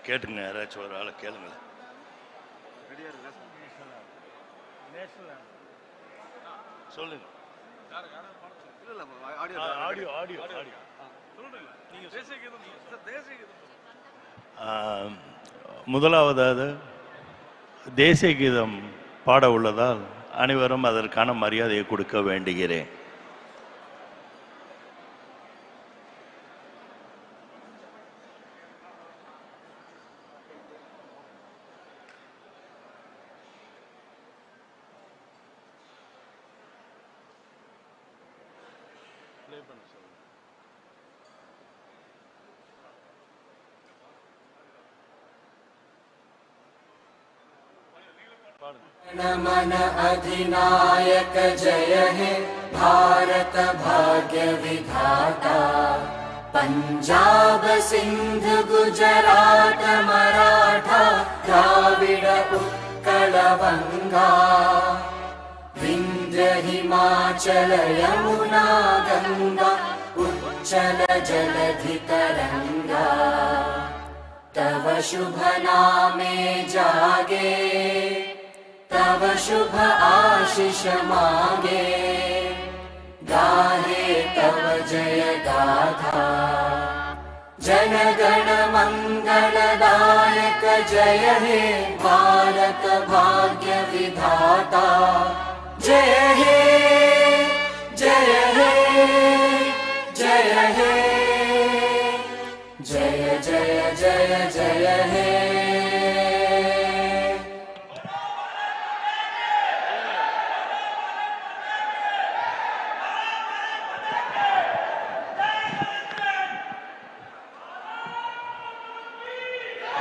கேட்டுங்க, யாராச்சும் ஒரு ஆளை கேளுங்களேன். சொல்லுங்க. முதலாவதாக தேசிய கீதம் பாட உள்ளதால் அனைவரும் அதற்கான மரியாதையை கொடுக்க வேண்டுகிறேன். नमन अधिनायक जय हे भारत भाग्य विधाता, पंजाब सिंध गुजरात मराठा द्राविड उत्कल बंगा, विंध्य हिमाचल यमुना गंगा उच्चल जलधि तरंगा, तव शुभ नामे जागे तव शुभ आशीष मांगे, गाहे तव जय गाथा, जन गण मंगलदायक जय हे भारत भाग्य विधाता, जय हे जय हे जय हे जय जय जय जय हे।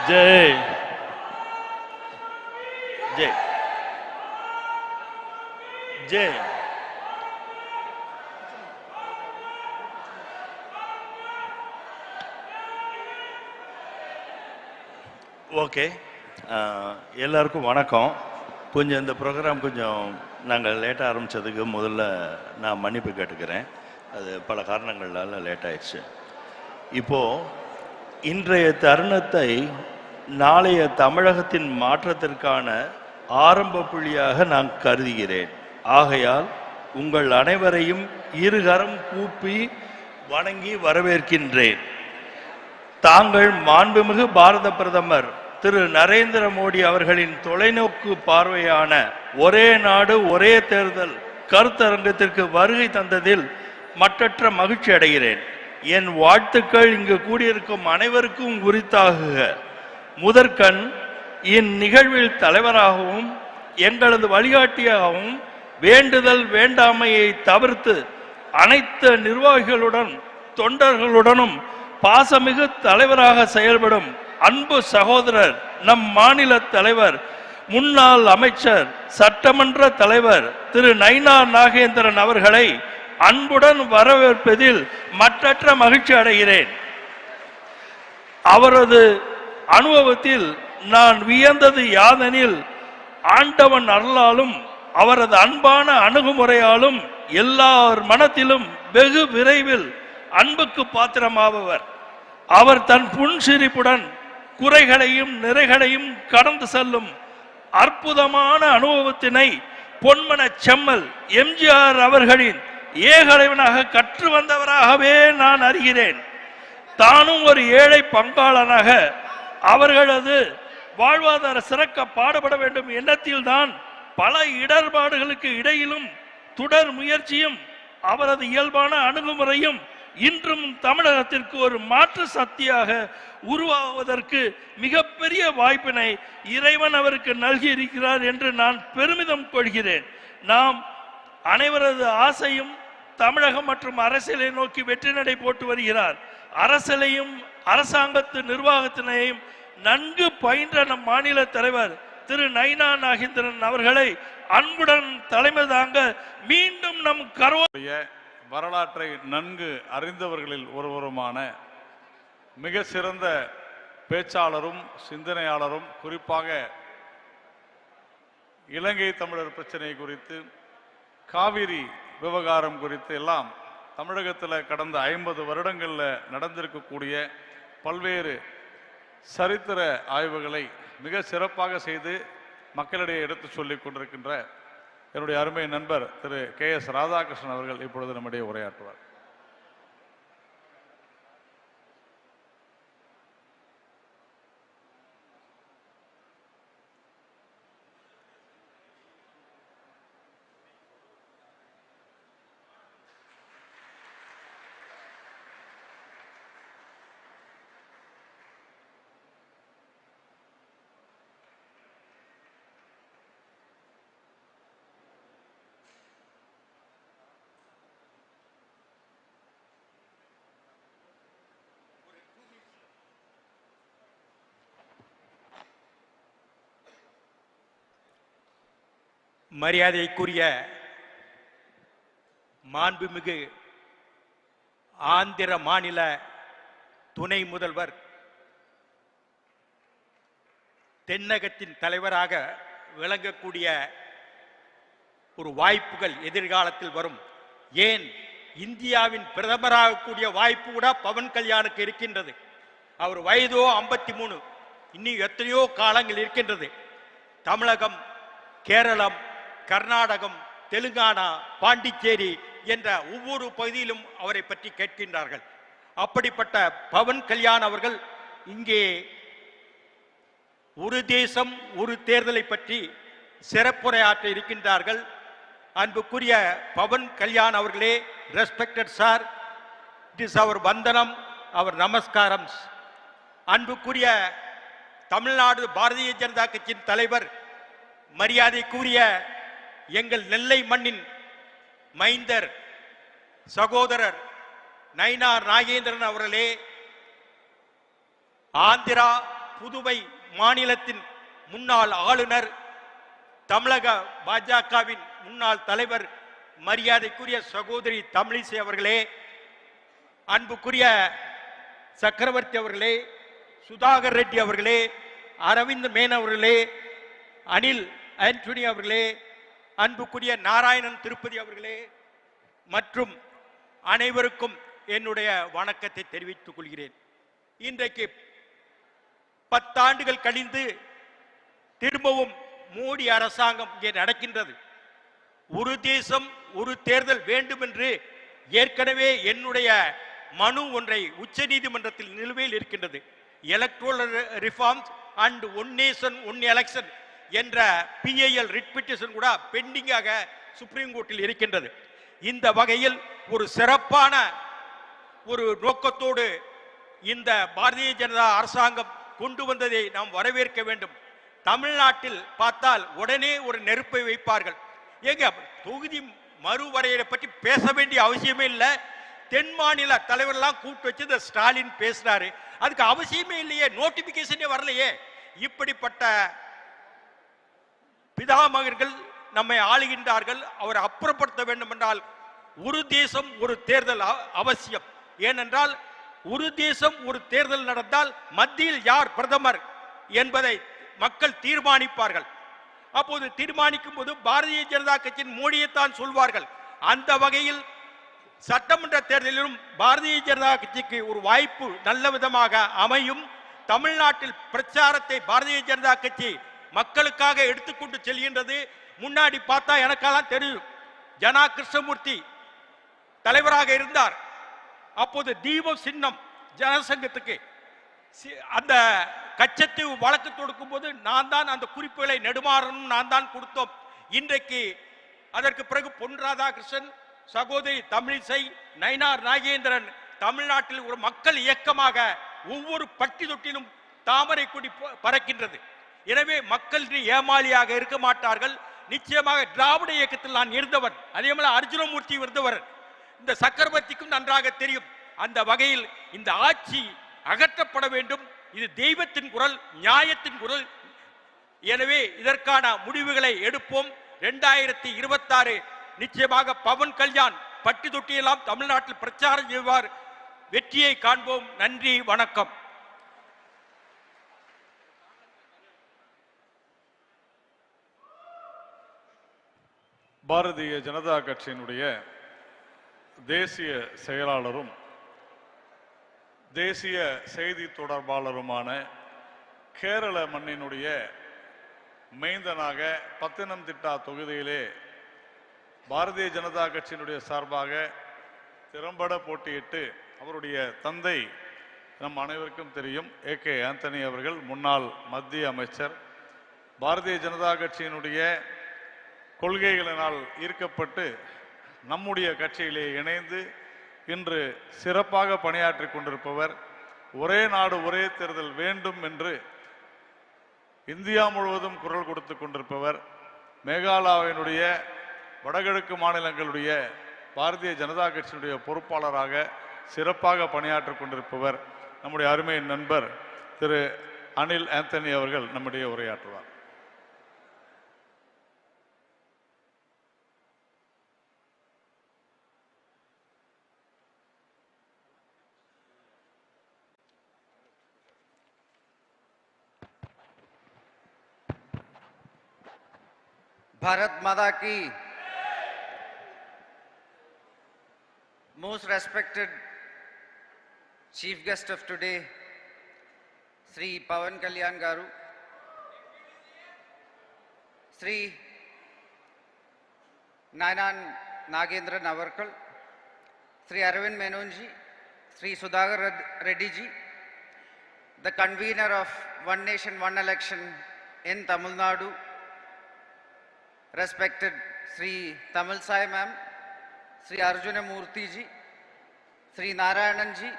जय जय जय ஓகே, எல்லாருக்கும் வணக்கம். கொஞ்சம் இந்த ப்ரோக்ராம் கொஞ்சம் நாங்கள் லேட்டாக ஆரம்பித்ததுக்கு முதல்ல நான் மன்னிப்பு கேட்டுக்கிறேன். அது பல காரணங்களால் லேட் ஆயிடுச்சு. இப்போது இன்றைய தருணத்தை நாளைய தமிழகத்தின் மாற்றத்திற்கான ஆரம்ப புள்ளியாக நான் கருதுகிறேன். ஆகையால் உங்கள் அனைவரையும் இருகரம் கூப்பி வணங்கி வரவேற்கின்றேன். தாங்கள் மாண்புமிகு பாரத பிரதமர் திரு நரேந்திர மோடி அவர்களின் தொலைநோக்கு பார்வையான ஒரே நாடு ஒரே தேர்தல் கருத்தரங்கத்திற்கு வருகை தந்ததில் மற்றற்ற மகிழ்ச்சி அடைகிறேன். என் வாழ்த்துக்கள் இங்கு கூடியிருக்கும் அனைவருக்கும் உரித்தாகுக. முதற்கண் இந்நிகழ்வில் தலைவராகவும் எங்களது வழிகாட்டியாகவும் வேண்டுதல் வேண்டாமையை தவிர்த்து அனைத்து நிர்வாகிகளுடன் தொண்டர்களுடனும் பாசமிகு தலைவராக செயல்படும் அன்பு சகோதரர் நம் மாநில தலைவர் முன்னாள் அமைச்சர் சட்டமன்ற தலைவர் திரு நைனா நாகேந்திரன் அவர்களை அன்புடன் வரவேற்பதில் மற்றற்ற மகிழ்ச்சி அடைகிறேன். அவரது அனுபவத்தில் நான் வியந்தது யாதெனில், ஆண்டவன் அருளாலும் அவரது அன்பான அணுகுமுறையாலும் எல்லார் மனத்திலும் வெகு விரைவில் அன்புக்கு பாத்திரமாபவர். அவர் தன் புன்சிரிப்புடன் குறைகளையும் நிறைகளையும் கடந்து செல்லும் அற்புதமான அனுபவத்தினை பொன்மன செம்மல் எம்ஜிஆர் அவர்களின் ஏகலைவனாக கற்று வந்தவராகவே நான் அறிகிறேன். தானும் ஒரு ஏழை பங்காளனாக அவர்களது வாழ்வாதார சிறக்க பாடுபட வேண்டும் எண்ணத்தில் தான் பல இடர்பாடுகளுக்கு இடையிலும் தொடர் முயற்சியும் அவரது இயல்பான அணுகுமுறையும் இன்றும் தமிழகத்திற்கு ஒரு மாற்று சக்தியாக உருவாகுவதற்கு மிகப்பெரிய வாய்ப்பினை இறைவன் அவருக்கு நல்கி இருக்கிறார் என்று நான் பெருமிதம் கொள்கிறேன். நாம் அனைவரது ஆசையும் தமிழகம் மற்றும் அரசியலை நோக்கி வெற்றி நடை போட்டு வருகிறார். அரசியலையும் அரசாங்கத்து நிர்வாகத்தினையும் நன்கு பயின்ற நம் மாநில தலைவர் திரு நைனா நாகேந்திரன் அவர்களை அன்புடன் தலைமை தாங்க மீண்டும் நம் கருவடைய வரலாற்றை நன்கு அறிந்தவர்களில் ஒருவருமான மிக சிறந்த பேச்சாளரும் சிந்தனையாளரும், குறிப்பாக இலங்கை தமிழர் பிரச்சனை குறித்து, காவிரி விவகாரம் குறித்து எல்லாம் தமிழகத்தில் கடந்த 50 வருடங்களில் நடந்திருக்கக்கூடிய பல்வேறு சரித்திர ஆய்வுகளை மிக சிறப்பாக செய்து மக்களிடையே எடுத்து சொல்லிக் கொண்டிருக்கின்ற என்னுடைய அருமை நண்பர் திரு KS ராதாகிருஷ்ணன் அவர்கள் இப்பொழுது நம்முடைய உரையாற்றுவார். மரியாதைக்குரிய மாண்புமிகு ஆந்திர மாநில துணை முதல்வர், தென்னகத்தின் தலைவராக விளங்கக்கூடிய ஒரு வாய்ப்புகள் எதிர்காலத்தில் வரும். ஏன் இந்தியாவின் பிரதமராகக்கூடிய வாய்ப்பு கூட பவன் கல்யாணுக்கு இருக்கின்றது. அவர் வயதோ 53, இன்னும் எத்தனையோ காலங்கள் இருக்கின்றது. தமிழகம், கேரளம், கர்நாடகம், தெலுங்கானா, பாண்டிச்சேரி என்ற ஒவ்வொரு பகுதியிலும் அவரை பற்றி கேட்கின்றார்கள். அப்படிப்பட்ட பவன் கல்யாண் அவர்கள் இங்கே ஒரு தேசம் ஒரு தேர்தலை பற்றி சிறப்புரையாற்ற இருக்கின்றார்கள். அன்புக்குரிய பவன் கல்யாண் அவர்களே, ரெஸ்பெக்டட் சார், இட் இஸ் அவர் வந்தனம், அவர் நமஸ்காரம். அன்புக்குரிய தமிழ்நாடு பாரதிய ஜனதா கட்சியின் தலைவர், மரியாதைக்குரிய எங்கள் நெல்லை மண்ணின் மைந்தர் சகோதரர் நயினார் நாகேந்திரன் அவர்களே, ஆந்திரா புதுவை மாநிலத்தின் முன்னாள் ஆளுநர், தமிழக பாஜகவின் முன்னாள் தலைவர் மரியாதைக்குரிய சகோதரி தமிழிசை அவர்களே, அன்புக்குரிய சக்கரவர்த்தி அவர்களே, சுதாகர் ரெட்டி அவர்களே, அரவிந்த் மேன் அவர்களே, அனில் ஆண்டனி அவர்களே, அன்புக்குரிய நாராயணன் திருப்பதி அவர்களே மற்றும் அனைவருக்கும் என்னுடைய வணக்கத்தை தெரிவித்துக் கொள்கிறேன். இன்றைக்கு 10 ஆண்டுகள் கழிந்து திரும்பவும் மோடி அரசாங்கம் இங்கே நடக்கின்றது. ஒரு தேசம் ஒரு தேர்தல் வேண்டும் என்று ஏற்கனவே என்னுடைய மனு ஒன்றை உச்ச நீதிமன்றத்தில் நிலுவையில் இருக்கின்றது. Electoral reforms and one nation one election என்ற PIL ரிட் பெட்டிஷன் கூட பெண்டிங்காக சுப்ரீம் கோர்ட்டில் இருக்கின்றது. இந்த வகையில் ஒரு சிறப்பான ஒரு நோக்கத்தோடு இந்த பாரதிய ஜனதா அரசாங்கம் கொண்டு வந்ததை நாம் வரவேற்க வேண்டும். தமிழ்நாட்டில் பார்த்தால் உடனே ஒரு நெருப்பை வைப்பார்கள். ஏங்க, தொகுதி மறுவரையறை பற்றி பேச வேண்டிய அவசியமே இல்லை. தென் மாநில தலைவர்லாம் கூப்பிட்டு வச்சு இந்த ஸ்டாலின் பேசுறாரு, அதுக்கு அவசியமே இல்லையே, நோட்டிபிகேஷனே வரலையே. இப்படிப்பட்ட பிதாமகர்கள் நம்மை ஆளுகின்றார்கள். அவர் அப்புறப்படுத்த வேண்டும் என்றால் ஒரு தேசம் ஒரு தேர்தல் அவசியம். ஏனென்றால் ஒரு தேசம் ஒரு தேர்தல் நடந்தால் மத்தியில் யார் பிரதமர் என்பதை மக்கள் தீர்மானிப்பார்கள். அப்போது தீர்மானிக்கும் போது பாரதிய ஜனதா கட்சியின் மோடியைத்தான் சொல்வார்கள். அந்த வகையில் சட்டமன்ற தேர்தலிலும் பாரதிய ஜனதா கட்சிக்கு ஒரு வாய்ப்பு நல்ல விதமாக அமையும். தமிழ்நாட்டில் பிரச்சாரத்தை பாரதிய ஜனதா கட்சி மக்களுக்காக எடுத்துக்கொண்டு செல்கின்றது. முன்னாடி பார்த்தா எனக்கெல்லாம் தெரியும், ஜனா கிருஷ்ணமூர்த்தி தலைவராக இருந்தார். அப்போது தீபம் சின்னம் ஜனசங்கத்துக்கு அந்த கச்சத்தீவு வழக்கு தொடுக்கும் போது நான் தான் அந்த குறிப்புகளை நெடுமாறனும் நான் தான் கொடுத்தோம். இன்றைக்கு அதற்கு பிறகு பொன் ராதாகிருஷ்ணன், சகோதரி தமிழிசை, நயினார் நாகேந்திரன் தமிழ்நாட்டில் ஒரு மக்கள் இயக்கமாக ஒவ்வொரு பட்டி தொட்டிலும் தாமரை கொடி பறக்கின்றது. எனவே மக்கள் ஏமாளியாக இருக்க மாட்டார்கள். நிச்சயமாக திராவிட இயக்கத்தில் நான் இருந்தவர், அதே போல அர்ஜுனமூர்த்தி இருந்தவர், இந்த சக்கரவர்த்திக்கும் நன்றாக தெரியும். அந்த வகையில் இந்த ஆட்சி அகற்றப்பட வேண்டும். இது தெய்வத்தின் குரல், நியாயத்தின் குரல். எனவே இதற்கான முடிவுகளை எடுப்போம். 2026 நிச்சயமாக பவன் கல்யாண் பட்டி தொட்டியெல்லாம் தமிழ்நாட்டில் பிரச்சாரம் செய்வார். வெற்றியை காண்போம். நன்றி, வணக்கம். பாரதிய ஜனதா கட்சியினுடைய தேசிய செயலாளரும் தேசிய செய்தி தொடர்பாளருமான கேரள மண்ணினுடைய மைந்தனாக பத்தனம்திட்டா தொகுதியிலே பாரதிய ஜனதா கட்சியினுடைய சார்பாக திறம்பட போட்டியிட்டு அவருடைய தந்தை நம் அனைவருக்கும் தெரியும் ஏகே ஆந்தனி அவர்கள் முன்னாள் மத்திய அமைச்சர் பாரதிய ஜனதா கட்சியினுடைய கொள்கைகளினால் ஈர்க்கப்பட்டு நம்முடைய கட்சியிலே இணைந்து இன்று சிறப்பாக பணியாற்றி கொண்டிருப்பவர் ஒரே நாடு ஒரே தேர்தல் வேண்டும் என்று இந்தியா முழுவதும் குரல் கொடுத்து கொண்டிருப்பவர் மேகாலயாவினுடைய வடகிழக்கு மாநிலங்களுடைய பாரதிய ஜனதா கட்சியினுடைய பொறுப்பாளராக சிறப்பாக பணியாற்றி கொண்டிருப்பவர் நம்முடைய அருமை நண்பர் திரு அனில் ஆந்தனி அவர்கள் நம்முடைய உரையாற்றுவார். भारत माता की most respected chief guest of today, Sri Pawan Kalyan garu, Sri Nayanan Nagendra Navarkal, Sri Arvind Menonji, Sri Sudhagar Reddy ji, the convener of One Nation One Election in Tamil Nadu, respected Sri Tamil Sai ma'am, Sri Arjuna Murthy ji, Sri Narayanan ji,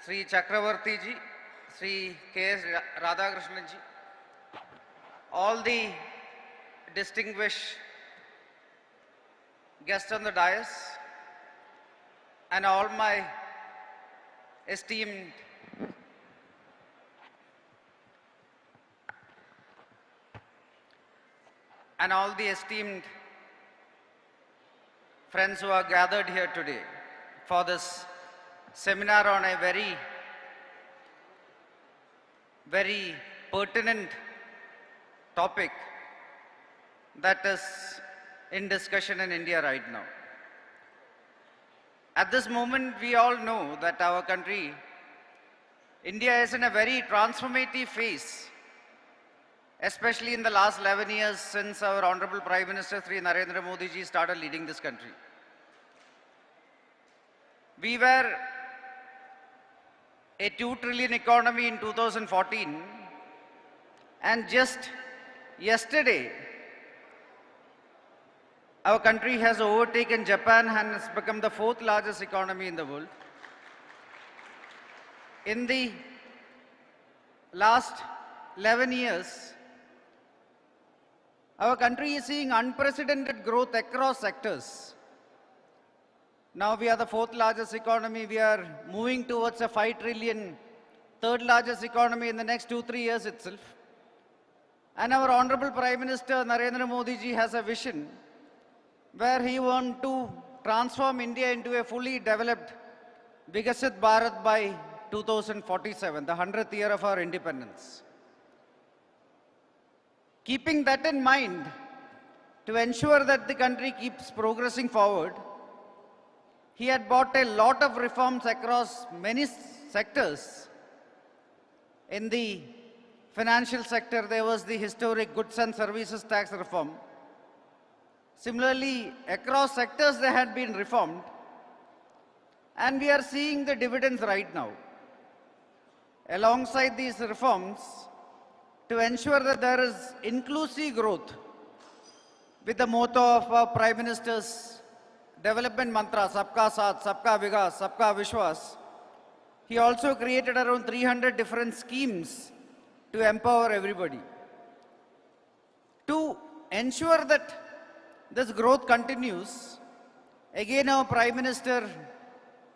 Sri Chakravarti ji, Sri K.S. Radhakrishnan ji, all the distinguished guests on the dais, and all my esteemed friends who are gathered here today for this seminar on a very, very pertinent topic that is in discussion in India right now. At this moment, we all know that our country, India, is in a very transformative phase, especially in the last 11 years since our Honorable Prime Minister Sri Narendra Modi ji started leading this country. We were a 2 trillion economy in 2014, and just yesterday, our country has overtaken Japan and has become the 4th largest economy in the world. In the last 11 years, our country is seeing unprecedented growth across sectors. Now we are the 4th largest economy. We are moving towards a 5 trillion, 3rd largest economy in the next 2-3 years itself. And our Honorable Prime Minister Narendra Modi ji has a vision where he wants to transform India into a fully developed Vikasit Bharat by 2047, the 100th year of our independence. Keeping that in mind, to ensure that the country keeps progressing forward, he had brought a lot of reforms across many sectors. In the financial sector, there was the historic goods and services tax reform. Similarly, across sectors, they had been reformed. And we are seeing the dividends right now. Alongside these reforms, to ensure that there is inclusive growth, with the motto of our Prime Minister's development mantra, Sabka Saath, Sabka Vikas, Sabka Vishwas, he also created around 300 different schemes to empower everybody. To ensure that this growth continues, again our Prime Minister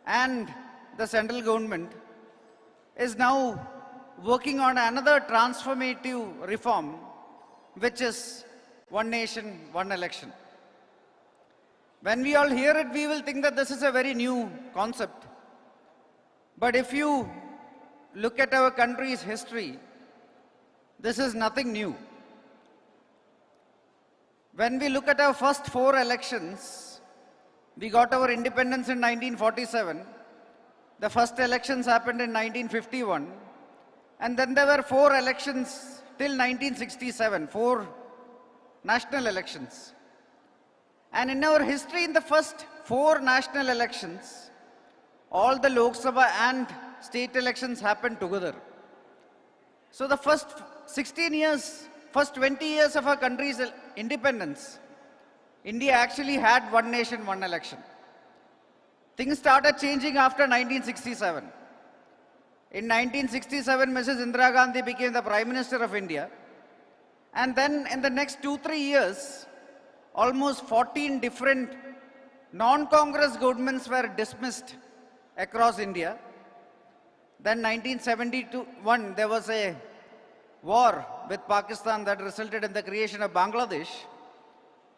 and the central government is now working on another transformative reform, which is One Nation, One Election. When we all hear it, we will think that this is a very new concept. But if you look at our country's history, this is nothing new. When we look at our first 4 elections, we got our independence in 1947. The first elections happened in 1951. And then there were 4 elections till 1967, 4 national elections. And in our history, in the first 4 national elections, all the Lok Sabha and state elections happened together. So the first 16 years, first 20 years of our country's independence, India actually had one nation, one election. Things started changing after 1967. In 1967, Mrs. Indira Gandhi became the Prime Minister of India. And then in the next 2-3 years, almost 14 different non-Congress governments were dismissed across India. Then 1971, there was a war with Pakistan that resulted in the creation of Bangladesh.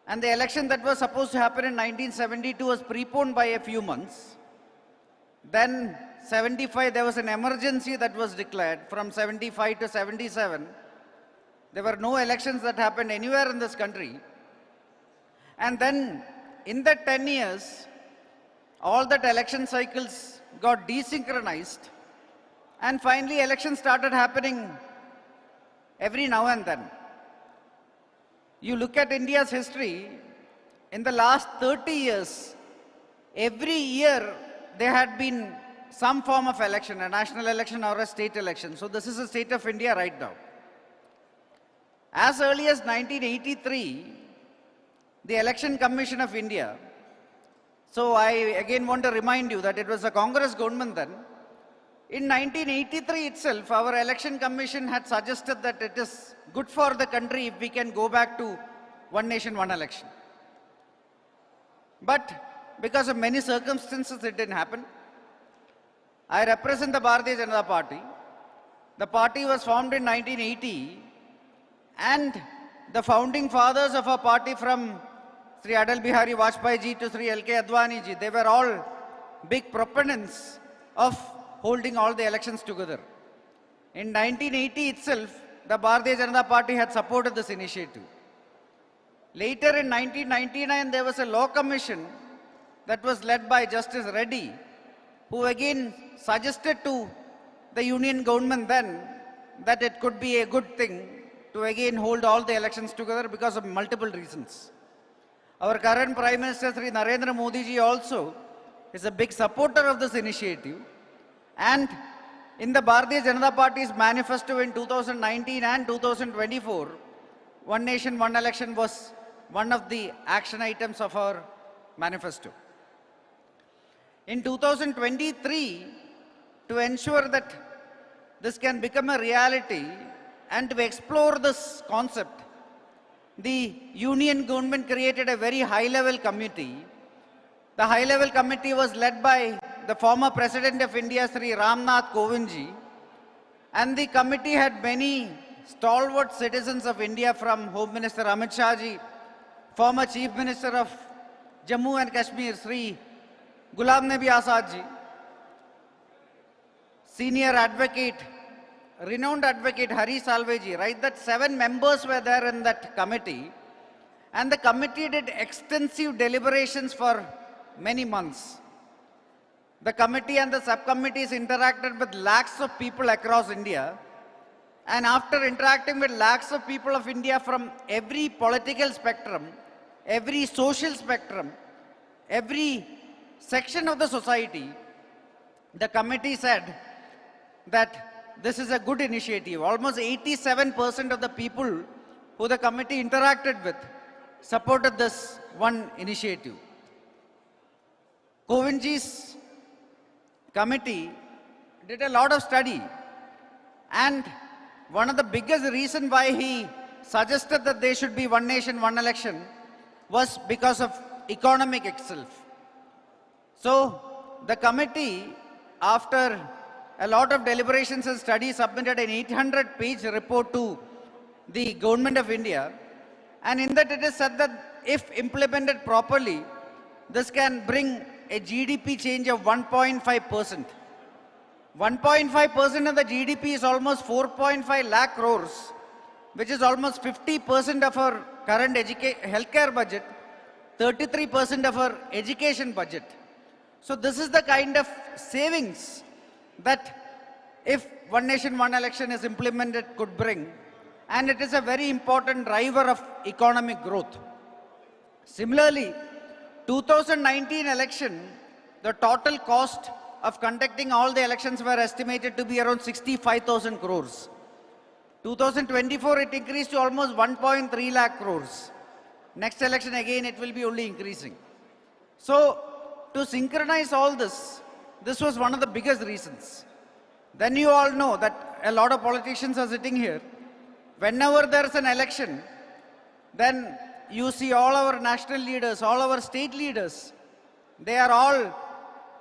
And the election that was supposed to happen in 1972 was preponed by a few months. Then 75, there was an emergency that was declared. From 75 to 77, there were no elections that happened anywhere in this country. And then in that 10 years, all that election cycles got desynchronized. And finally, elections started happening every now and then. You look at India's history, in the last 30 years, every year there had been some form of election, a national election or a state election. So this is the state of India right now. As early as 1983, the Election Commission of India, so I again want to remind you that it was a Congress government then. In 1983 itself, our Election Commission had suggested that it is good for the country if we can go back to one nation, one election. But because of many circumstances, it didn't happen. I represent the Bharatiya Janata Party. The party was formed in 1980, and the founding fathers of our party, from Sri Adal Bihari Vajpayee ji to Sri L.K. Advani ji, they were all big proponents of holding all the elections together. In 1980 itself, the Bharatiya Janata Party had supported this initiative. Later in 1999, there was a law commission that was led by Justice Reddy, who again suggested to the union government then that it could be a good thing to again hold all the elections together because of multiple reasons. Our current Prime Minister, Sri Narendra Modi ji, also is a big supporter of this initiative. And in the Bharatiya Janata Party's manifesto in 2019 and 2024, one nation, one election was one of the action items of our manifesto. In 2023, to ensure that this can become a reality and to explore this concept, the union government created a very high-level committee. The high-level committee was led by the former President of India, Sri Ramnath Kovind ji, and the committee had many stalwart citizens of India, from Home Minister Amit Shah ji, former Chief Minister of Jammu and Kashmir, Sri Ghulam Nabi Azad ji, senior advocate, renowned advocate Hari Salve ji, right? That 7 members were there in that committee, and the committee did extensive deliberations for many months. The committee and the subcommittees interacted with lakhs of people across India, and after interacting with lakhs of people of India from every political spectrum, every social spectrum, every section of the society, the committee said that this is a good initiative. Almost 87% of the people who the committee interacted with supported this one initiative. Kovindji's committee did a lot of study, and one of the biggest reasons why he suggested that there should be one nation, one election was because of economic itself. So the committee, after a lot of deliberations and studies, submitted an 800-page report to the government of India, and in that it is said that if implemented properly, this can bring a GDP change of 1.5%. 1.5% of the GDP is almost 4.5 lakh crores, which is almost 50% of our current healthcare budget, 33% of our education budget. So this is the kind of savings that if one nation, one election is implemented could bring. And it is a very important driver of economic growth. Similarly, 2019 election, the total cost of conducting all the elections were estimated to be around 65,000 crores. 2024, it increased to almost 1.3 lakh crores. Next election, again, it will be only increasing. So, to synchronize all this, this was one of the biggest reasons. Then you all know that a lot of politicians are sitting here. Whenever there is an election, then you see all our national leaders, all our state leaders, they are all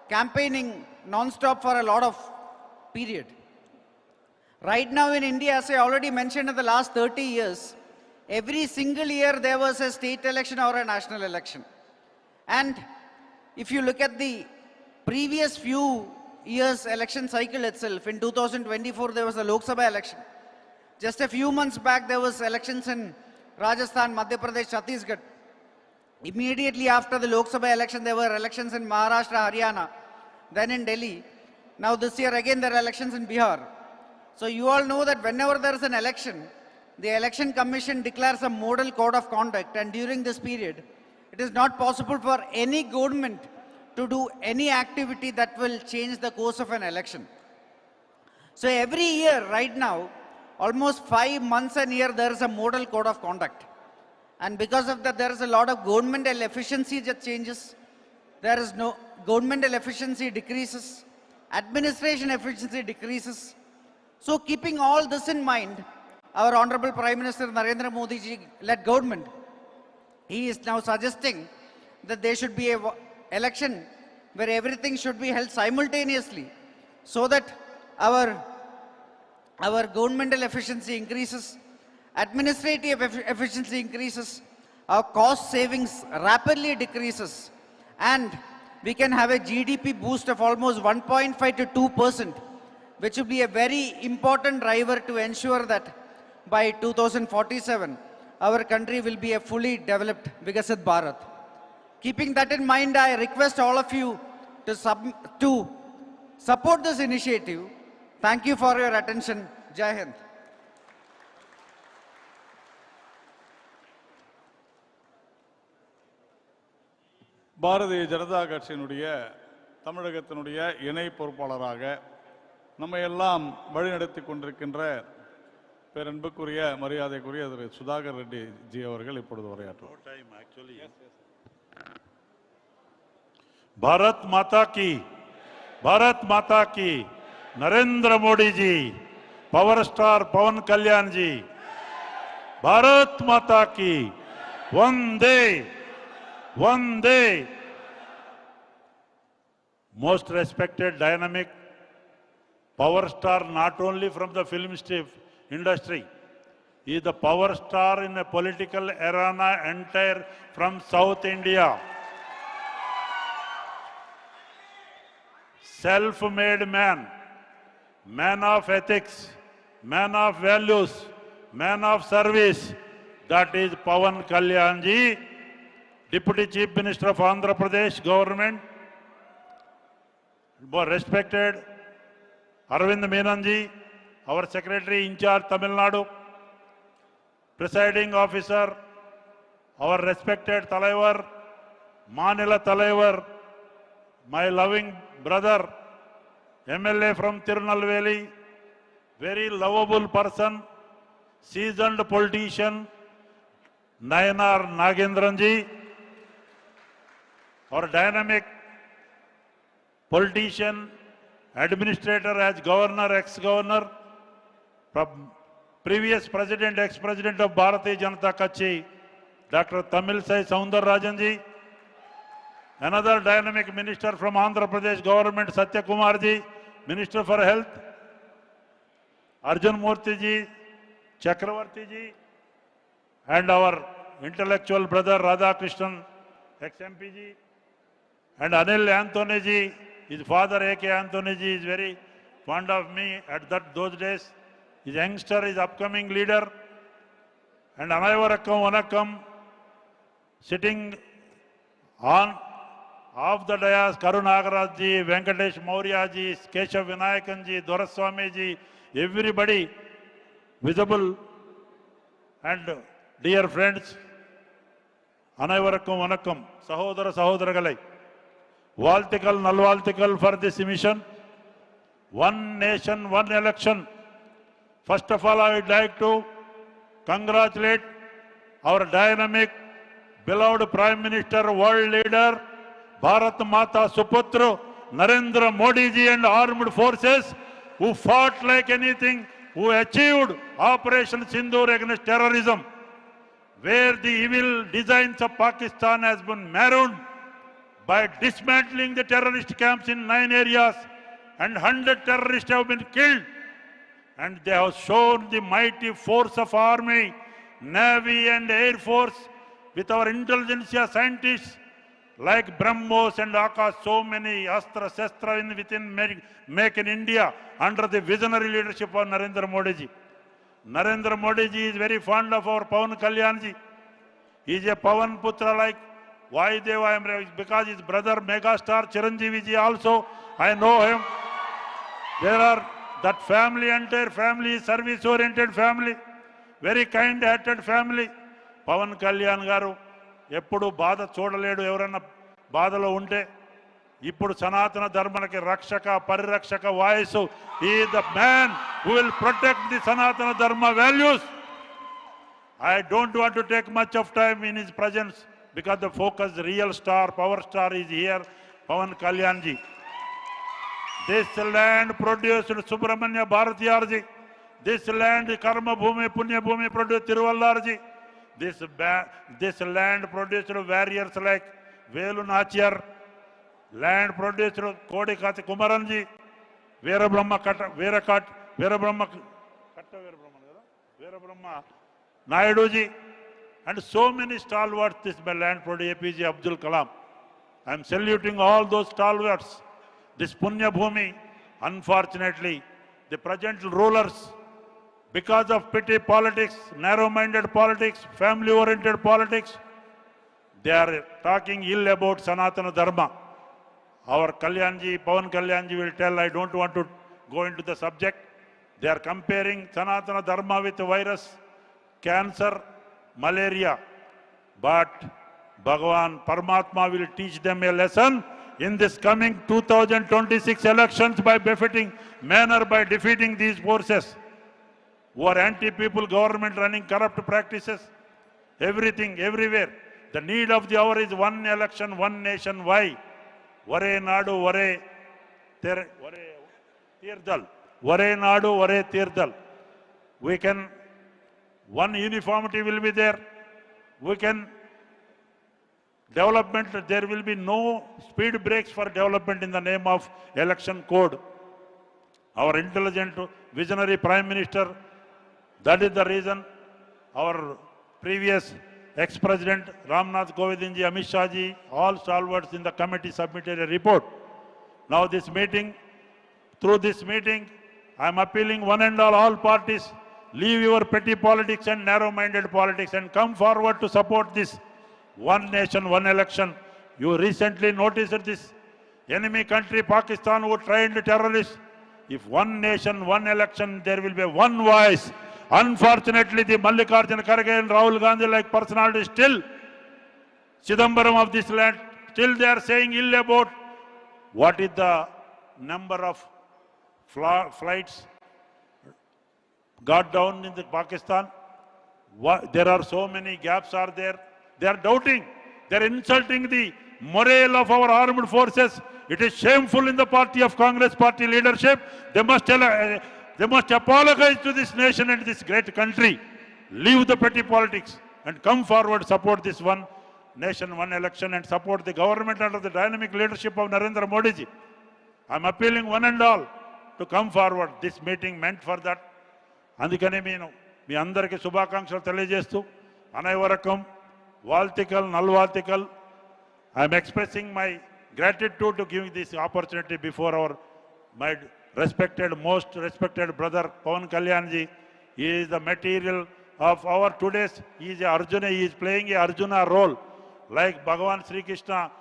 campaigning non-stop for a lot of period. Right now in India, as I already mentioned, in the last 30 years, every single year there was a state election or a national election. And if you look at the previous few years election cycle itself, in 2024 there was a Lok Sabha election. Just a few months back there was elections in Rajasthan, Madhya Pradesh, Chhattisgarh. Immediately after the Lok Sabha election there were elections in Maharashtra, Haryana, then in Delhi. Now this year again there are elections in Bihar. So you all know that whenever there is an election, the Election Commission declares a model code of conduct, and during this period, it is not possible for any government to do any activity that will change the course of an election. So every year right now, almost 5 months a year, there is a model code of conduct. And because of that, there is a lot of governmental efficiency that changes. There is no governmental efficiency decreases, administration efficiency decreases. So keeping all this in mind, our Honorable Prime Minister Narendra Modi ji led government, he is now suggesting that there should be an election where everything should be held simultaneously so that our governmental efficiency increases, administrative efficiency increases, our cost savings rapidly decreases, and we can have a GDP boost of almost 1.5 to 2%, which will be a very important driver to ensure that by 2047, our country will be a fully developed Vikasit Bharat. Keeping that in mind, I request all of you to support this initiative. Thank you for your attention. Jai Hind. Bharatiya Janata கட்சியினுடைய தமிழகத்தினுடைய இணை பொறுப்பாளராக நம்ம எல்லாம் வழிநடத்தி கொண்டிருக்கின்ற பேரன்புக்குரிய மரியாதைக்குரிய திரு Sudhakar Reddy G அவர்கள் இப்பொழுது உரையாற்றுவார். भारत माता की नरेंद्र मोदी जी, पावर स्टार पवन कल्याण जी, भारत माता की वंदे वंदे. Most respected, dynamic power star, not only from the film industry, he is the power star in a political arena entire from South India. Self-made man, man of ethics, man of values, man of service. That is Pawan Kalyan ji, Deputy Chief Minister of Andhra Pradesh government. Respected Arvind Menon ji, our Secretary in charge Tamil Nadu. Presiding officer, our respected Talaivar, Manila Talaivar, my loving brother, MLA from Tirunelveli, very lovable person, seasoned politician, Nayanar Nagendran ji, our dynamic politician, administrator as governor, ex-governor, previous president, ex-president of Bharatiya Janata Kachhi, Dr. Tamilsai Soundararajan ji, another dynamic minister from Andhra Pradesh government, Satya Kumar ji, Minister for Health, Arjun Murthy ji, Chakravarti ji, and our intellectual brother Radhakrishnan, ex-MP ji, and Anil Anthony ji, his father A.K. Anthony ji is very fond of me at those days. His youngster is upcoming leader. And Anaivarakam Vanakam, sitting on of the dais, Karun Nagaraj ji, Venkatesh Maurya ji, Keshav Vinayakan ji, Doraswamy ji, everybody visible, and dear friends, Anaivarakkum Vanakkam, Sahodara Sahodaragalai, Valtikal Nalvaltikal for this mission, one nation, one election. First of all, I would like to congratulate our dynamic, beloved Prime Minister, world leader, Bharat Mata Suputra, Narendra Modi ji and armed forces who fought like anything, who achieved Operation Sindoor against terrorism, where the evil designs of Pakistan has been marooned by dismantling the terrorist camps in 9 areas, and 100 terrorists have been killed. And they have shown the mighty force of army, navy and air force with our intelligentsia scientists like BrahMos and Akash, so many Astra Shastra within Make in India under the visionary leadership of Narendra Modi ji. Narendra Modi ji is very fond of our Pawan Kalyan ji. He is a Pawan Putra like Vayudeva, because his brother megastar Chiranjeevi ji also, I know him. There are that family, entire family, service-oriented family, very kind-hearted family. Pawan Kalyan garu, eppudu బాధ చూడలేడు ఎవరన్నా బాధలో ఉంటే ఇప్పుడు సనాతన ధర్మకి రక్షక పరిరక్షక voice he is the man who will protect the sanatana dharma values. I don't want to take much of time in his presence because the focus, real star, power star is here, Pawan Kalyan ji. This land produced Subramanya Bharatiyar ji. This land Karma Bhumi, Punya Bhumi produced Tiruvallar ji. This land produced warriors like Velu Nachiyar. Land produced Kodikati Kumaran ji. Veerabrahma Naidu ji. And so many stalwarts this land produced APJ Abdul Kalam. I am saluting all those stalwarts. This Punya Bhumi, unfortunately, the present rulers, because of petty politics, narrow-minded politics, family-oriented politics, they are talking ill about Sanatana Dharma. Our Kalyanji, Pawan Kalyanji will tell, I don't want to go into the subject. They are comparing Sanatana Dharma with virus, cancer, malaria. But Bhagavan Paramatma will teach them a lesson in this coming 2026 elections by by defeating these forces who are anti-people government running corrupt practices, everything, everywhere. The need of the hour is one election, one nation. Why? Vare Nadu, Vare Tirdal. Vare Nadu, Vare Tirdal. We can, one uniformity will be there. We can development, there will be no speed breaks for development in the name of election code. Our intelligent, visionary Prime Minister, that is the reason our previous ex-president Ramnath Kovindji, Amit Shah ji, all stalwarts in the committee submitted a report. Now this meeting, through this meeting, I am appealing one and all parties, leave your petty politics and narrow-minded politics and come forward to support this one nation, one election. You recently noticed this enemy country, Pakistan, who trained terrorists. If one nation, one election, there will be one voice. Unfortunately, the Mallikarjuna Kharge and Rahul Gandhi like personalities still, Chidambaram of this land, still they are saying ill about what is the number of flights got down in the Pakistan. There are so many gaps are there. They are doubting. They are insulting the morale of our armed forces. It is shameful in the party of Congress party leadership. They must apologize to this nation and this great country. Leave the petty politics and come forward, support this one nation, one election and support the government under the dynamic leadership of Narendra Modi ji. I am appealing one and all to come forward. This meeting meant for that. అందుకనే మీ అందరికీ శుభాకాంక్షలు తెలియజేస్తూ అనైవరకం వాల్తికల్ నల్వాల్తికల్ I am expressing my gratitude to giving this opportunity before my respected, most respected brother Pawan Kalyan ji. He is the material of our today's, he is a Arjuna, he is playing a Arjuna role. Like Bhagavan Sri Krishna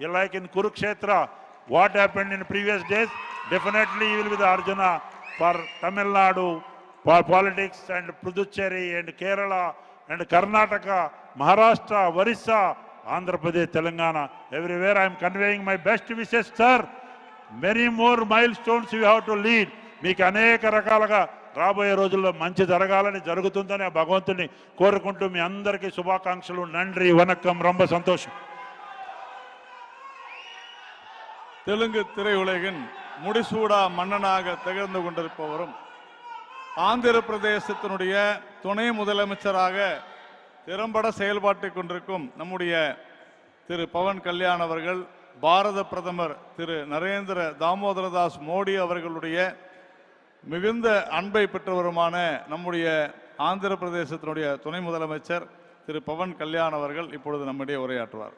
like in Kurukshetra, what happened in previous days, definitely he will be the Arjuna for Tamil Nadu, for politics, and Puducherry and Kerala and Karnataka, Maharashtra, Orissa, Andhra Pradesh, Telangana, everywhere I am conveying my best wishes, sir. Many more milestones we have to lead. మీకు అనేక రకాలుగా రాబోయే రోజుల్లో మంచి జరగాలని జరుగుతుందని ఆ భగవంతుని కోరుకుంటూ మీ అందరికీ శుభాకాంక్షలు. நன்றி, வணக்கம், ரொம்ப சந்தோஷம். தெலுங்கு திரையுலகின் முடிசூடா மன்னனாக திகழ்ந்து கொண்டிருப்பவரும் ஆந்திர பிரதேசத்தினுடைய துணை முதலமைச்சராக திறம்பட செயல்பாட்டிக் கொண்டிருக்கும் நம்முடைய திரு பவன் கல்யாண் அவர்கள், பாரத பிரதமர் திரு நரேந்திர தாமோதரதாஸ் மோடி அவர்களுடைய மிகுந்த அன்பை பெற்றவருமான நம்முடைய ஆந்திர பிரதேசத்தினுடைய துணை முதலமைச்சர் திரு பவன் கல்யாண் அவர்கள் இப்பொழுது நம்மிடையே உரையாற்றுவார்.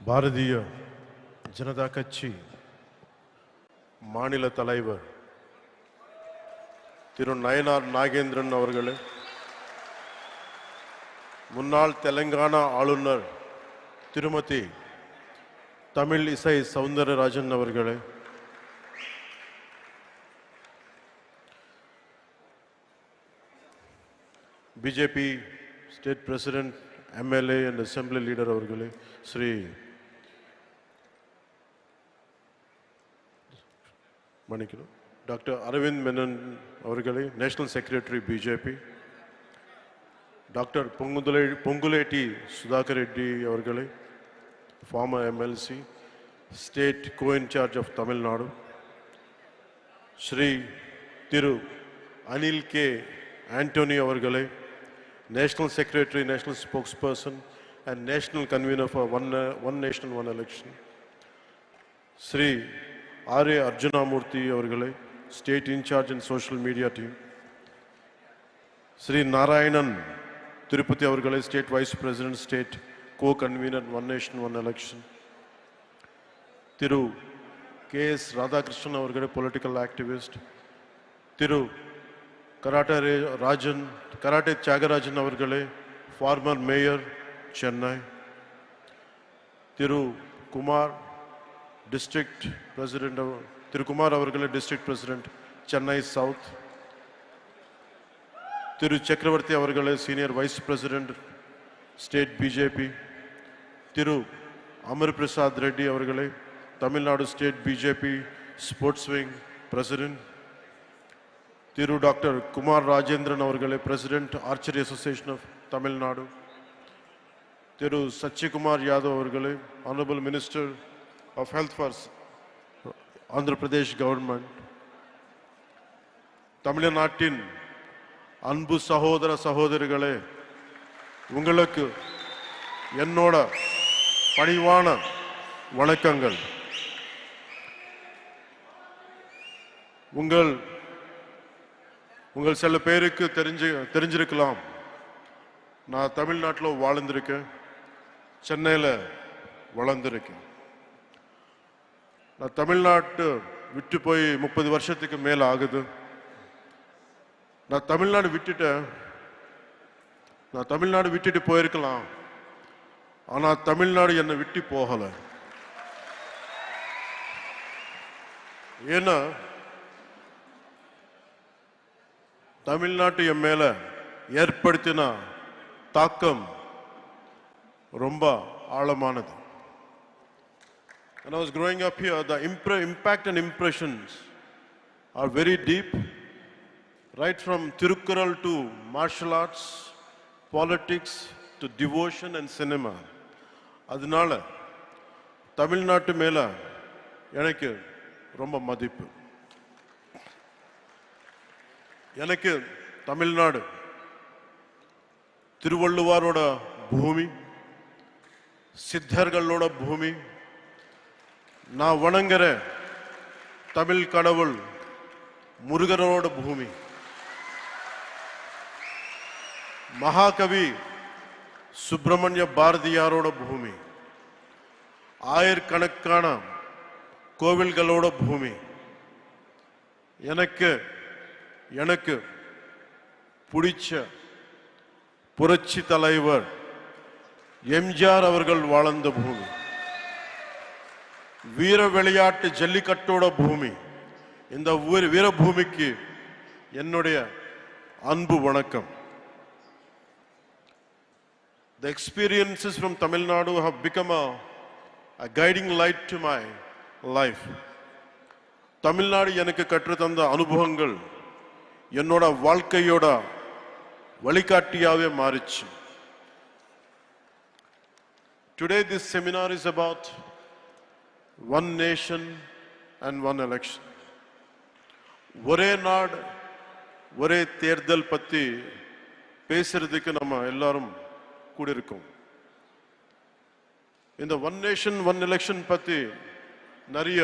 பாரதிய ஜனதா கட்சி மாநில தலைவர் திரு நயனார் நாகேந்திரன் அவர்களே, முன்னாள் தெலங்கானா ஆளுநர் திருமதி தமிழ் இசை சவுந்தரராஜன் அவர்களே, BJP state president MLA and Assembly Leader அவர்களே, ஸ்ரீ மணிக்கணும் டாக்டர் அரவிந்த் மேனன் அவர்களே, national secretary BJP, doctor Ponguleti Sudhakar Reddy அவர்களே, former MLC, state co-in-charge of Tamil Nadu, Shri Thiru Anil K Antony அவர்களே, National Secretary, National Spokesperson and National Convener for One Nation, One Election, Sri R.A. Arjunamurthy avargale, State in charge and Social Media Team, Sri Narayanan Tirupati avargale, State Vice President, State Co-Convener, One Nation, One Election, Thiru K.S. Radhakrishnan avargale, Political Activist, Thiru Karate Chagarajan avargale, former Mayor, Chennai, Thiru Kumar, District President, Thiru Kumar avargale, District President, Chennai South, Thiru Chakravarti avargale, Senior Vice President, State BJP, Thiru Amar Prasad Reddy avargale, Tamil Nadu State BJP Sports Wing President, Thiru Dr. Kumar Rajendran avargale, President, Archery Association of Tamil Nadu, Thiru Sachikumar Yadav avargale, Honorable Minister of Health for Andhra Pradesh Government, Tamil Nadin அன்பு சகோதர சகோதரிகளே, உங்களுக்கு என்னோட பணிவான வணக்கங்கள். உங்கள் சில பேருக்கு தெரிஞ்சிருக்கலாம், நான் தமிழ்நாட்டில் வாழ்ந்திருக்கேன், சென்னையில் வளர்ந்திருக்கேன். நான் தமிழ்நாட்டு விட்டு போய் 30 வருஷத்துக்கு மேலே ஆகுது. நான் தமிழ்நாடு விட்டுட்டு போயிருக்கலாம், ஆனால் தமிழ்நாடு என்னை விட்டு போகலை. ஏன்னா தமிழ்நாட்டு என் மேல ஏற்படுத்தின தாக்கம் ரொம்ப ஆழமானது. When I was growing up here, the impact and impressions are very deep, right from Tirukkural to martial arts, politics to devotion and cinema. அதனால தமிழ்நாட்டு மேல எனக்கு ரொம்ப மதிப்பு. எனக்கு தமிழ்நாடு திருவள்ளுவரோட பூமி, சித்தர்களோட பூமி, நான் வணங்குற தமிழ் கடவுள் முருகனோட பூமி, மகாகவி சுப்பிரமணிய பாரதியாரோட பூமி, ஆயிரக்கணக்கான கோவில்களோட பூமி. எனக்கு பிடிச்ச புரட்சி தலைவர் எம்ஜிஆர் அவர்கள் வாழ்ந்த பூமி, வீர விளையாட்டு ஜல்லிக்கட்டோட பூமி. இந்த வீரபூமிக்கு என்னுடைய அன்பு வணக்கம். The experiences from Tamil Nadu have become a guiding light to my life. Tamil Nadu எனக்கு கற்றுத்தந்த அனுபவங்கள் என்னோட வாழ்க்கையோட வழிகாட்டியாவே மாறிச்சு. Today this seminar is about one nation and one election. ஒரே நாடு ஒரே தேர்தல் பத்தி பேசுறதுக்கு நம்ம எல்லாரும் கூடியிருக்கோம். இந்த ஒன் நேஷன் ஒன் எலெக்ஷன் பத்தி நிறைய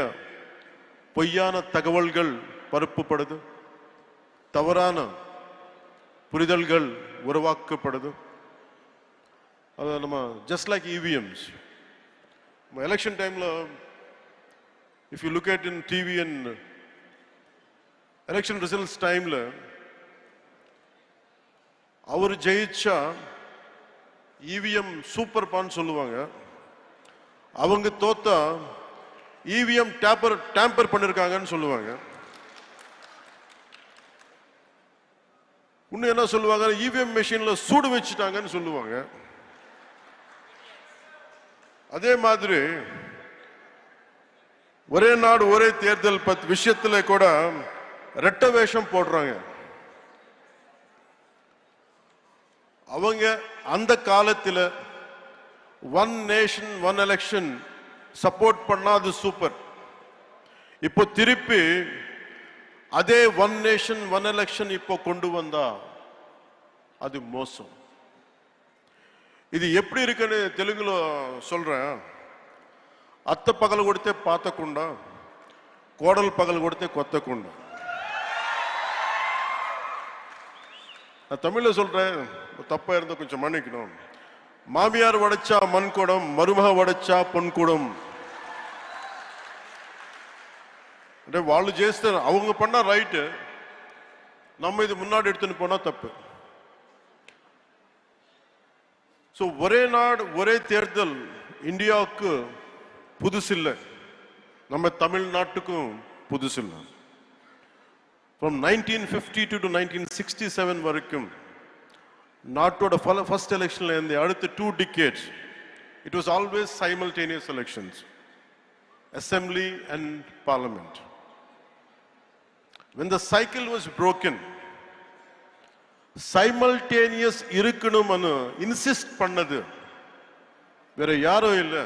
பொய்யான தகவல்கள் பரப்பப்படுது, தவறான புரிதல்கள் உருவாக்கப்படுது. அது நம்ம just like EVMs, election timeல if you look at in TV and election results timeல அவர் ஜெயிச்சா EVM சூப்பர் பான்னு சொல்லுவாங்க, அவங்க தோத்தா EVM டேம்பர் பண்ணிருக்காங்கன்னு சொல்லுவாங்க. இன்னும் என்ன சொல்லுவாங்க, EVM மெஷின்ல சூடு வச்சுட்டாங்கன்னு சொல்லுவாங்க. அதே மாதிரி ஒரே நாடு ஒரே தேர்தல் விஷயத்துல கூட ரெட்ட வேஷம் போடுறாங்க. அவங்க அந்த காலத்துல one nation one election support பண்ணாது சூப்பர். இப்போ திருப்பி அதே ஒன் நேஷன் ஒன் எலெக்ஷன் இப்போ கொண்டு வந்தா அது மோசம். இது எப்படி இருக்குன்னு தெலுங்குல சொல்றேன். அத்தை பகல் கொடுத்தே பார்த்தக்குண்டா, கோடல் பகல் கொடுத்தே கொத்தக்குண்டா. நான் தமிழ்ல சொல்றேன், தப்பா இருந்தா கொஞ்சம் மன்னிக்கணும். மாமியார் வடைச்சா மண் குடம், மருமக வடைச்சா பொன் குடம். వాళ్ళు చేస్తారు, அவங்க பண்ணா ரைட்டு, நம்ம இது முன்னாடி எடுத்துன்னு போனா தப்பு. ஸோ ஒரே நாடு ஒரே தேர்தல் இந்தியாவுக்கு புதுசில்லை, நம்ம தமிழ்நாட்டுக்கும் புதுசில்லை. From 1952 to 1967 வரைக்கும் நாட்டோட first election இந்த அடுத்த 2 decades it was always simultaneous elections, assembly and parliament. When the cycle was broken, simultaneous இருக்கணும்னு இன்சிஸ்ட் பண்ணது வேற யாரோ இல்லை,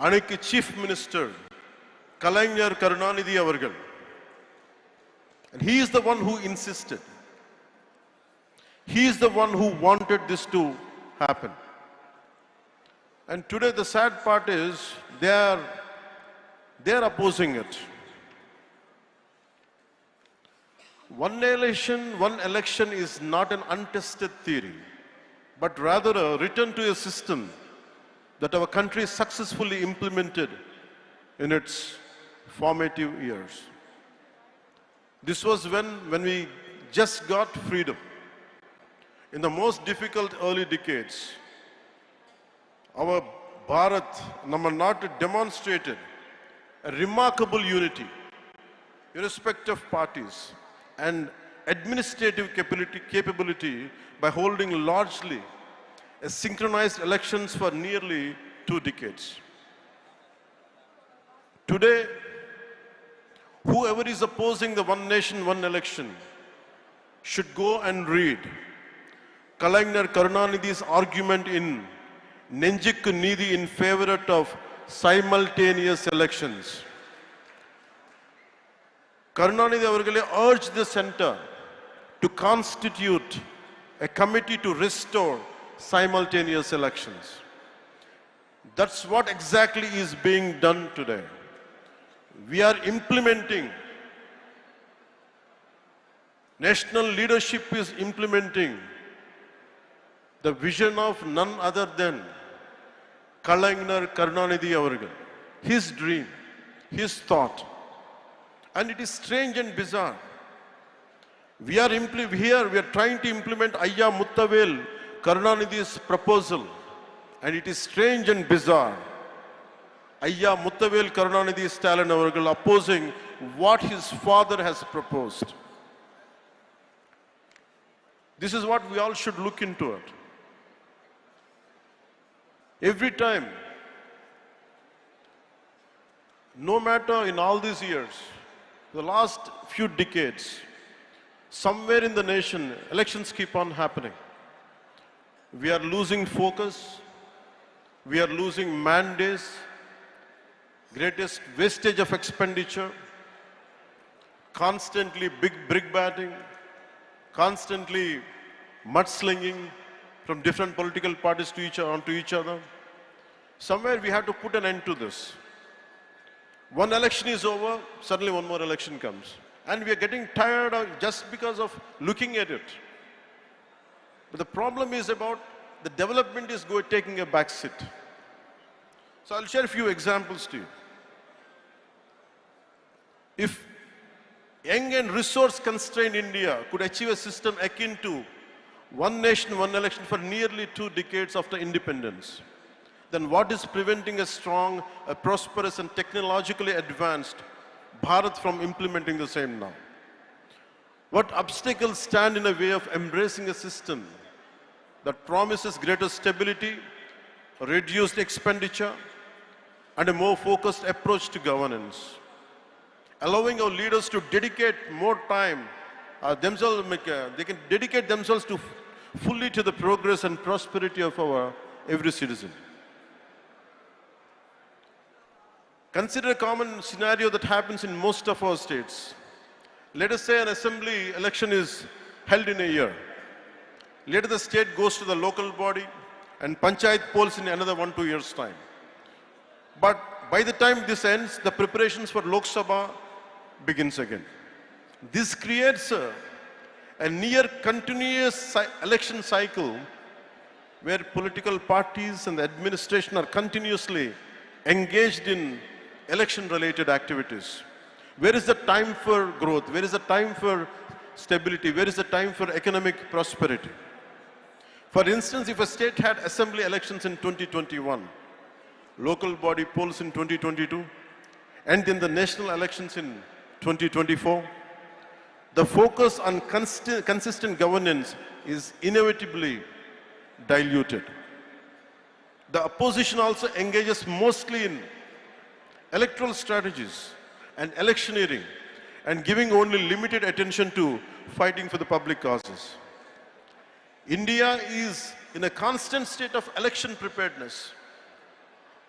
அன்னைக்கு சீஃப் மினிஸ்டர் கலைஞர் கருணாநிதி அவர்கள். And he is the one who insisted. He is the one who wanted this to happen. And today the sad part is they are opposing it. One election is not an untested theory, but rather a return to a system that our country successfully implemented in its formative years. This was when we just got freedom. In the most difficult early decades, our Bharat, nama natu demonstrated a remarkable unity, irrespective of parties, and administrative capability by holding largely a synchronized elections for nearly 2 decades. Today, whoever is opposing the one nation, one election should go and read Kalaignar Karunanidhi's argument in Nenjikku Needhi in favor of simultaneous elections. Karunanidhi avargale urged the center to constitute a committee to restore simultaneous elections. That's what exactly is being done today. We are implementing, national leadership is implementing the vision of none other than Kalainar Karunanidhi avargal, his dream, his thought. And it is strange and bizarre. We are trying to implement Ayya Muttavel Karunanidhi's proposal. And it is strange and bizarre. Ayya Muttavel Karunanidhi Stalin avargal opposing what his father has proposed. This is what we all should look into it. Every time, no matter in all these years, the last few decades, somewhere in the nation, elections keep on happening. We are losing focus, we are losing mandates, greatest wastage of expenditure, constantly big brick batting, constantly mudslinging from different political parties onto each other. Somewhere we have to put an end to this. One election is over, suddenly one more election comes. And we are getting tired of just because of looking at it. But the problem is about the development is taking a back seat. So I'll share a few examples to you. If young and resource-constrained India could achieve a system akin to one nation, one election for nearly 2 decades after independence, then what is preventing a strong, a prosperous and technologically advanced Bharat from implementing the same now? What obstacles stand in the way of embracing a system that promises greater stability, reduced expenditure, and a more focused approach to governance? Allowing our leaders to dedicate more time, they can dedicate themselves fully to the progress and prosperity of our every citizen. Consider a common scenario that happens in most of our states. Let us say an assembly election is held in a year. Later the state goes to the local body and panchayat polls in another 1-2 years' time. But by the time this ends, the preparations for Lok Sabha begins again. This creates a near continuous election cycle where political parties and the administration are continuously engaged in election-related activities. Where is the time for growth? Where is the time for stability? Where is the time for economic prosperity? For instance, if a state had assembly elections in 2021, local body polls in 2022, and then the national elections in 2024, the focus on consistent governance is inevitably diluted. The opposition also engages mostly in electoral strategies and electioneering and giving only limited attention to fighting for the public causes. India is in a constant state of election preparedness.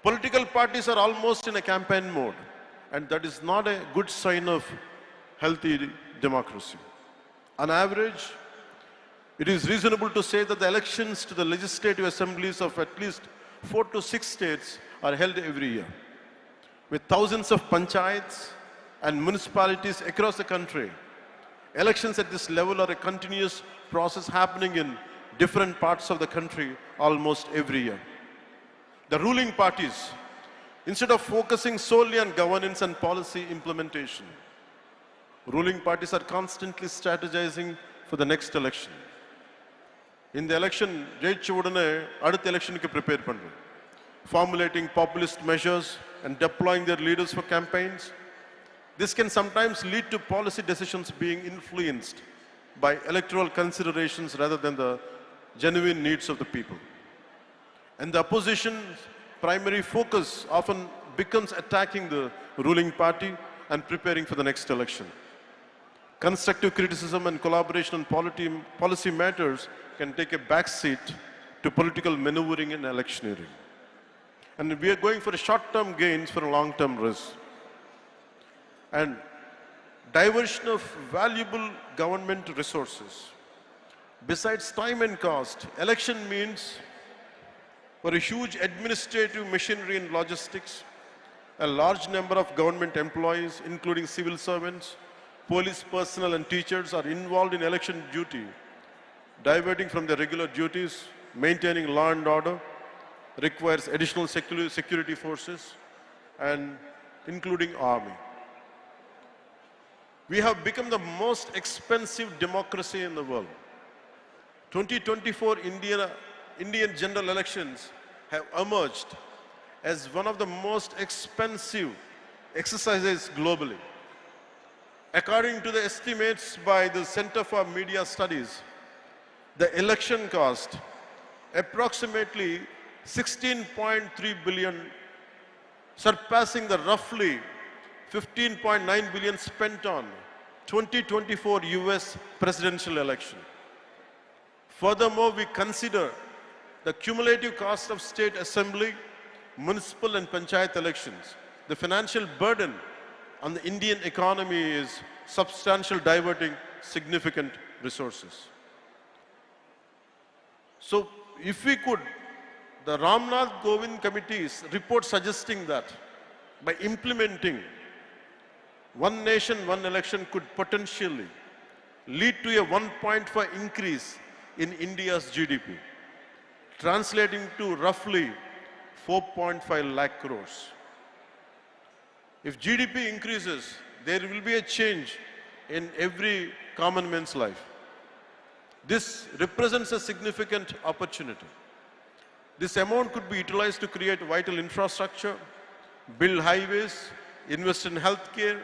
Political parties are almost in a campaign mode, and that is not a good sign of healthy democracy. On average, it is reasonable to say that the elections to the legislative assemblies of at least 4 to 6 states are held every year. With thousands of panchayats and municipalities across the country, elections at this level are a continuous process happening in different parts of the country almost every year. The ruling parties, instead of focusing solely on governance and policy implementation, ruling parties are constantly strategizing for the next election. In the election, ஜெயிச்ச உடனே அடுத்த எலெக்ஷனுக்கு prepare பண்றோம். Formulating populist measures and deploying their leaders for campaigns. This can sometimes lead to policy decisions being influenced by electoral considerations rather than the genuine needs of the people. And the opposition's primary focus often becomes attacking the ruling party and preparing for the next election. Constructive criticism and collaboration on policy matters can take a back seat to political maneuvering and electioneering. And we are going for short-term gains for a long-term risk. And diversion of valuable government resources. Besides time and cost, election means for a huge administrative machinery and logistics, a large number of government employees, including civil servants, police personnel and teachers are involved in election duty, diverting from their regular duties, maintaining law and order, requires additional security forces and including army. We have become the most expensive democracy in the world. 2024 Indian general elections have emerged as one of the most expensive exercises globally. According to the estimates by the Center for Media Studies, the election cost approximately 16.3 billion, surpassing the roughly 15.9 billion spent on 2024 US presidential election. Furthermore, we consider the cumulative cost of state assembly, municipal and panchayat elections. The financial burden on the Indian economy is substantial, diverting significant resources. So if we could, the Ramnath Govind Committee's report suggesting that by implementing one nation, one election could potentially lead to a 1.5 increase in India's GDP, translating to roughly 4.5 lakh crores. If GDP increases, there will be a change in every common man's life. This represents a significant opportunity. This amount could be utilized to create vital infrastructure, build highways, invest in healthcare,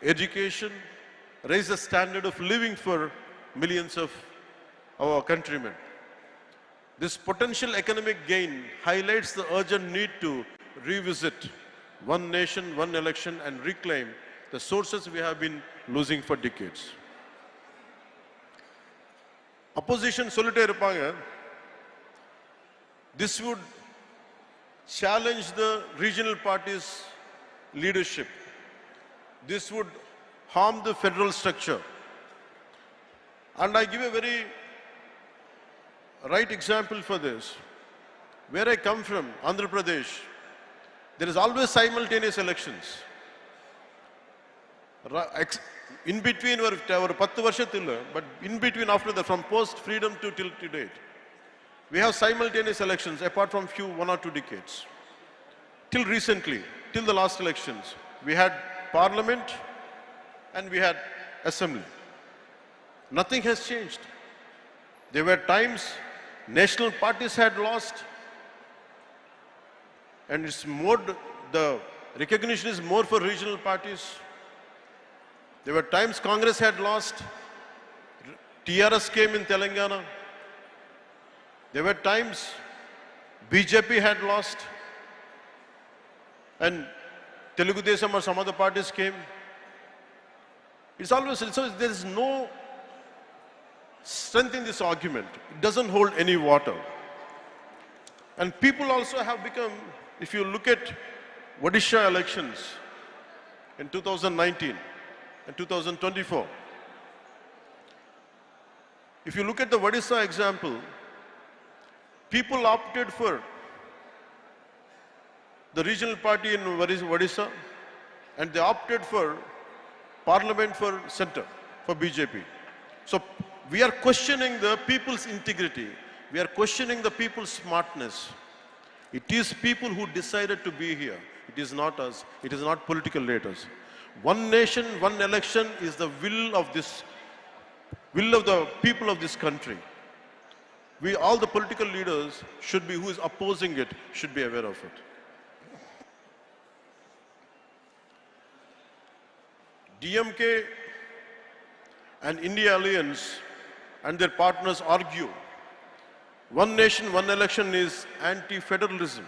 education, raise the standard of living for millions of our countrymen. This potential economic gain highlights the urgent need to revisit one nation, one election and reclaim the sources we have been losing for decades. Opposition solitaire irupanga. This would challenge the regional parties' leadership. This would harm the federal structure. And I give a very right example for this. Where I come from, Andhra Pradesh, there is always simultaneous elections. In between, our 10 varshathilla, but in between after that, from post-freedom to till to date, we have simultaneous elections apart from few 1 or 2 decades. Till recently, till the last elections, we had parliament and we had assembly. Nothing has changed. There were times national parties had lost, and it's more, the recognition is more for regional parties. There were times Congress had lost, TRS came in Telangana. There were times BJP had lost, and Telugu Desam or some other parties came. It's always, so there is no strength in this argument. It doesn't hold any water. And people also have become, if you look at Odisha elections in 2019 and 2024, if you look at the Odisha example, people opted for the regional party in Odisha and they opted for parliament for center, for BJP. So we are questioning the people's integrity. We are questioning the people's smartness. It is people who decided to be here. It is not us. It is not political leaders. One nation, one election is the will of the people of this country. We, all the political leaders should be, who is opposing it, should be aware of it. DMK and India Alliance and their partners argue one nation, one election is anti-federalism.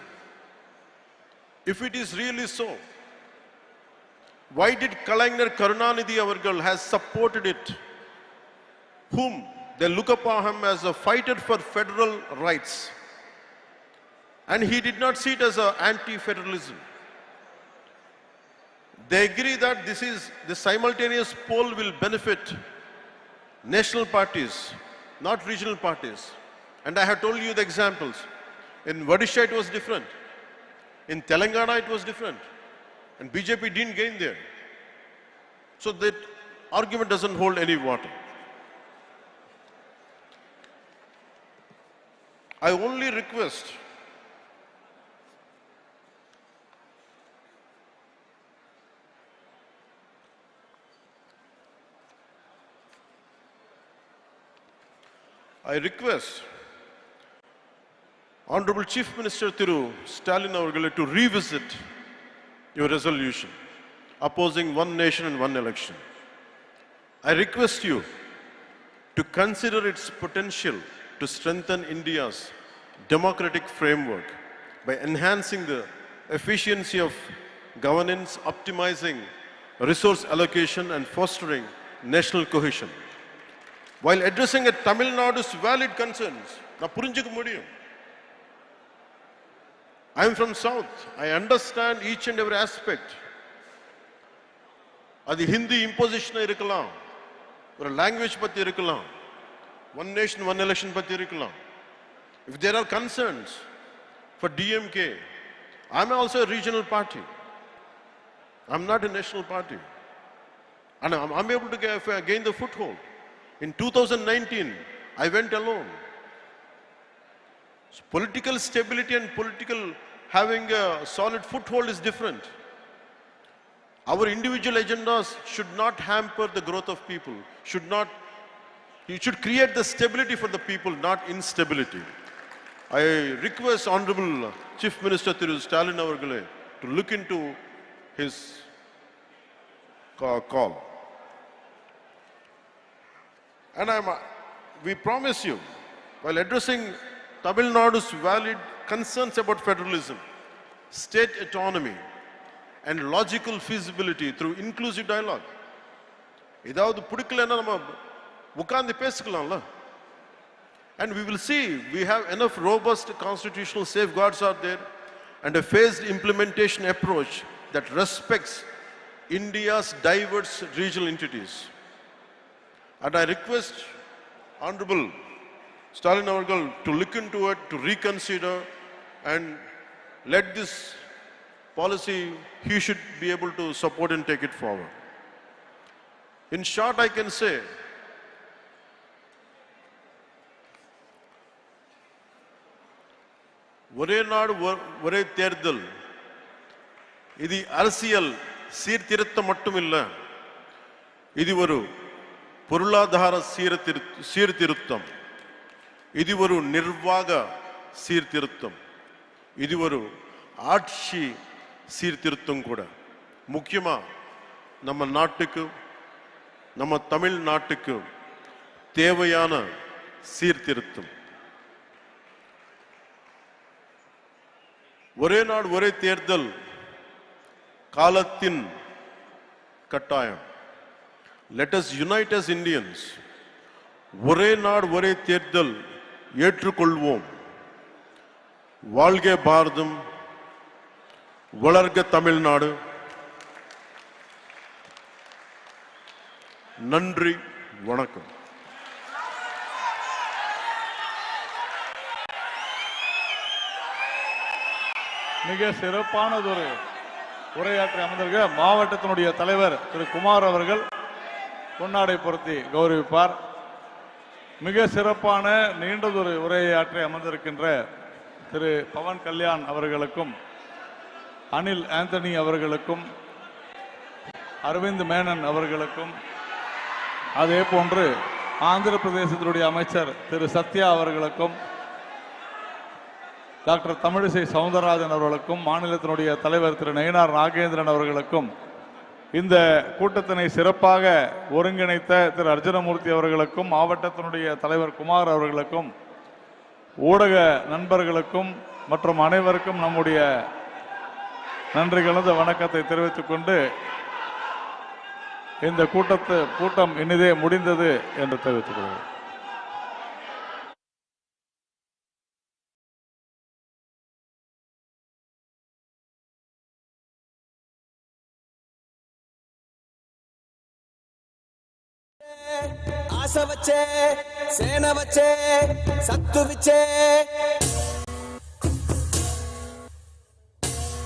If it is really so, why did Kalaignar Karunanidhi Avargal has supported it, whom they look upon him as a fighter for federal rights, and he did not see it as an anti-federalism? They agree that the simultaneous poll will benefit national parties, not regional parties. And I have told you the examples. In Odisha it was different. In Telangana it was different. And BJP didn't gain there. So that argument doesn't hold any water. I only request Honorable Chief Minister Thiru Stalin Avargale to revisit your resolution opposing one nation and one election. I request you to consider its potential to strengthen India's democratic framework by enhancing the efficiency of governance, optimizing resource allocation and fostering national cohesion. While addressing a Tamil Nadu's valid concerns, I am from South. I understand each and every aspect. அது Hindi imposition இருக்கலாம், ஒரு language பத்தி இருக்கலாம், one nation, one election பத்தி இருக்கலாம். If there are concerns for DMK, I'm also a regional party. I'm not a national party. And I'm able to gain the foothold. In 2019, I went alone. So political stability and having a solid foothold is different. Our individual agendas should not hamper the growth of people. You should create the stability for the people, not instability. I request Honorable Chief Minister Thiru Stalin Avargale to look into his call. And we promise you, while addressing Tamil Nadu's valid concerns about federalism, state autonomy, and logical feasibility through inclusive dialogue. இதாவது பிடிக்கலன்னா நம்ம உட்கார்ந்து பேசிக்கலாம்ல. And we will see, we have enough robust constitutional safeguards out there and a phased implementation approach that respects India's diverse regional entities. And I request Honorable Stalin Avargal to look into it, to reconsider and let this policy, he should be able to support and take it forward. In short, I can say, ஒரே நாடு ஒரே தேர்தல் இது அரசியல் சீர்திருத்தம் மட்டும் இல்ல, இது ஒரு பொருளாதார சீர்திருத்தம், இது ஒரு நிர்வாக சீர்திருத்தம், இது ஒரு ஆட்சி சீர்திருத்தம் கூட. முக்கியமா நம்ம நாட்டுக்கு, நம்ம தமிழ் நாட்டுக்கு தேவையான சீர்திருத்தம். ஒரே நாடு ஒரே தேர்தல் காலத்தின் கட்டாயம். Let us unite as Indians. ஒரே நாடு ஒரே தேர்தல் ஏற்றுக்கொள்வோம். வாழ்க பாரதம், வளர்க தமிழ்நாடு. நன்றி, வணக்கம். மிக சிறப்பானதொரு உரையாற்றி அமர்ந்திருக்க மாவட்டத்தினுடைய தலைவர் திரு குமார் அவர்கள் பொன்னாடை பொருத்தி கௌரவிப்பார். மிக சிறப்பான நீண்டதொரு உரையாற்றி அமர்ந்திருக்கின்ற திரு பவன் கல்யாண் அவர்களுக்கும், அனில் ஆந்தனி அவர்களுக்கும், அரவிந்த் மேனன் அவர்களுக்கும், அதே போன்று ஆந்திர பிரதேசத்தினுடைய அமைச்சர் திரு சத்யா அவர்களுக்கும், டாக்டர் தமிழிசை சவுந்தரராஜன் அவர்களுக்கும், மாநிலத்தினுடைய தலைவர் திரு நயினார் நாகேந்திரன் அவர்களுக்கும், இந்த கூட்டத்தினை சிறப்பாக ஒருங்கிணைத்த திரு அர்ஜுனமூர்த்தி அவர்களுக்கும், மாவட்டத்தினுடைய தலைவர் குமார் அவர்களுக்கும், ஊடக நண்பர்களுக்கும் மற்றும் அனைவருக்கும் நம்முடைய நன்றி கலந்த வணக்கத்தை தெரிவித்துக் கொண்டு இந்த கூட்டம் இனிதே முடிந்தது என்று தெரிவித்துக் கொள்கிறேன். ஆசை வச்சே சேனை வச்சே சத்து வச்சே